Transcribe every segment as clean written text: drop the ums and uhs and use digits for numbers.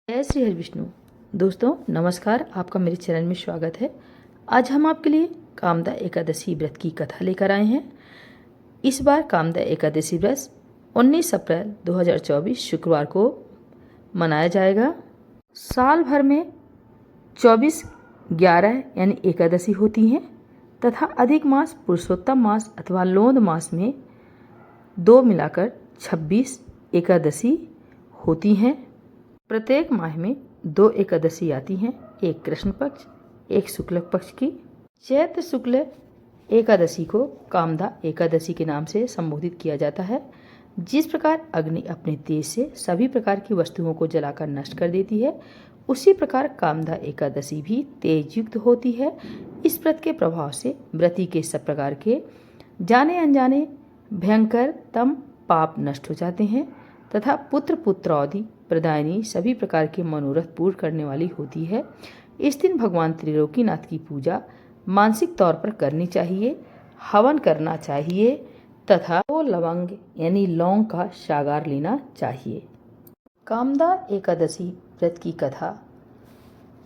जय श्री हरि विष्णु। दोस्तों नमस्कार, आपका मेरे चैनल में स्वागत है। आज हम आपके लिए कामदा एकादशी व्रत की कथा लेकर आए हैं। इस बार कामदा एकादशी व्रत 19 अप्रैल 2024 शुक्रवार को मनाया जाएगा। साल भर में 24/11 यानी एकादशी होती हैं तथा अधिक मास पुरुषोत्तम मास अथवा लोंद मास में 2 मिलाकर 26 एकादशी होती हैं। प्रत्येक माह में 2 एकादशी आती हैं, एक कृष्ण पक्ष एक शुक्ल पक्ष की। चैत्र शुक्ल एकादशी को कामदा एकादशी के नाम से संबोधित किया जाता है। जिस प्रकार अग्नि अपने तेज से सभी प्रकार की वस्तुओं को जलाकर नष्ट कर देती है, उसी प्रकार कामदा एकादशी भी तेज युक्त होती है। इस व्रत के प्रभाव से व्रती के सब प्रकार के जाने अनजाने भयंकरतम पाप नष्ट हो जाते हैं तथा पुत्र पुत्रौदी प्रदायनी सभी प्रकार के मनोरथ पूर्ण करने वाली होती है। इस दिन भगवान त्रिलोकीनाथ की पूजा मानसिक तौर पर करनी चाहिए, हवन करना चाहिए तथा 2 लवंग यानी लौंग का सागार लेना चाहिए। कामदा एकादशी व्रत की कथा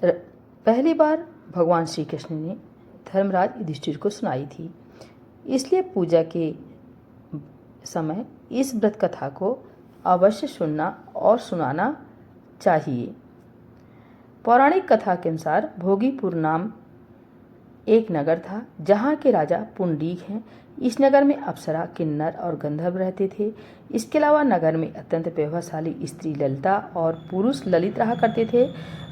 पहली बार भगवान श्री कृष्ण ने धर्मराज युधिष्ठिर को सुनाई थी, इसलिए पूजा के समय इस व्रत कथा को अवश्य सुनना और सुनाना चाहिए। पौराणिक कथा के अनुसार भोगीपुर नाम एक नगर था, जहाँ के राजा पुंडरीक हैं। इस नगर में अप्सरा, किन्नर और गंधर्व रहते थे। इसके अलावा नगर में अत्यंत प्रभावशाली स्त्री ललिता और पुरुष ललित रहा करते थे।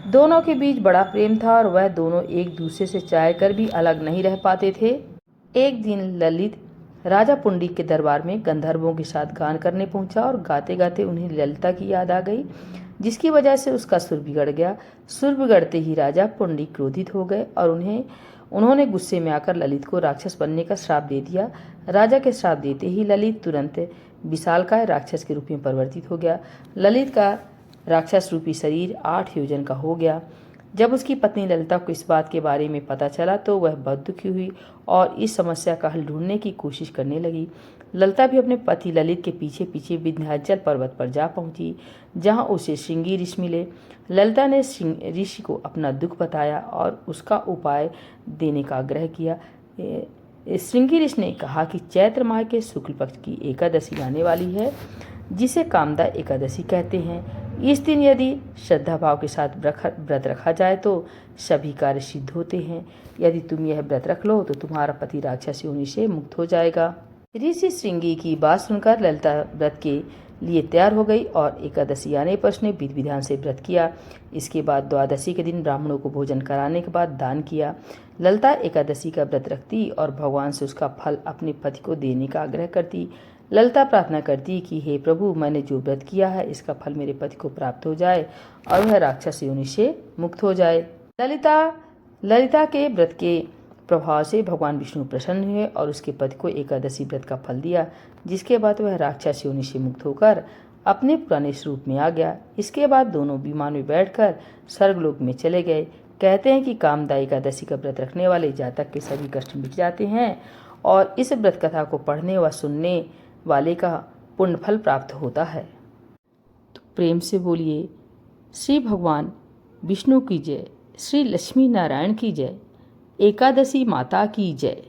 दोनों के बीच बड़ा प्रेम था और वह दोनों एक दूसरे से चाह कर भी अलग नहीं रह पाते थे। एक दिन ललित राजा पुंडरीक के दरबार में गंधर्वों के साथ गान करने पहुंचा और गाते गाते उन्हें ललिता की याद आ गई, जिसकी वजह से उसका सुर बिगड़ गया। सुर बिगड़ते ही राजा पुंडरीक क्रोधित हो गए और उन्होंने गुस्से में आकर ललित को राक्षस बनने का श्राप दे दिया। राजा के श्राप देते ही ललित तुरंत विशालकाय राक्षस के रूप में परिवर्तित हो गया। ललित का राक्षस रूपी शरीर 8 योजन का हो गया। जब उसकी पत्नी ललिता को इस बात के बारे में पता चला तो वह बहुत दुखी हुई और इस समस्या का हल ढूंढने की कोशिश करने लगी। ललिता भी अपने पति ललित के पीछे पीछे विंध्याचल पर्वत पर जा पहुंची, जहां उसे श्रृंगी ऋषि मिले। ललिता ने ऋषि को अपना दुख बताया और उसका उपाय देने का आग्रह किया। श्रृंगी ऋषि ने कहा कि चैत्र माह के शुक्ल पक्ष की एकादशी आने वाली है, जिसे कामदा एकादशी कहते हैं। इस दिन यदि श्रद्धा भाव के साथ व्रत रखा जाए तो सभी कार्य सिद्ध होते हैं। यदि तुम यह व्रत रख लो तो तुम्हारा पति राक्षस योनि से मुक्त हो जाएगा। ऋषि श्रृंगी की बात सुनकर ललिता व्रत के लिए तैयार हो गई और एकादशी आने पर उसने विधि विधान से व्रत किया। इसके बाद द्वादशी के दिन ब्राह्मणों को भोजन कराने के बाद दान किया। ललिता एकादशी का व्रत रखती और भगवान से उसका फल अपने पति को देने का आग्रह करती। ललिता प्रार्थना करती कि हे प्रभु, मैंने जो व्रत किया है इसका फल मेरे पति को प्राप्त हो जाए और वह राक्षस योनि से मुक्त हो जाए। ललिता के व्रत के प्रभाव से भगवान विष्णु प्रसन्न हुए और उसके पति को एकादशी व्रत का फल दिया, जिसके बाद वह राक्षस योनि से मुक्त होकर अपने पुराने स्वरूप में आ गया। इसके बाद दोनों विमान में बैठकर स्वर्गलोक में चले गए। कहते हैं कि कामदा एकादशी का व्रत रखने वाले जातक के सभी कष्ट मिट जाते हैं और इस व्रत कथा को पढ़ने व सुनने वाले का पुण्य फल प्राप्त होता है। तो प्रेम से बोलिए श्री भगवान विष्णु की जय, श्री लक्ष्मी नारायण की जय, एकादशी माता की जय।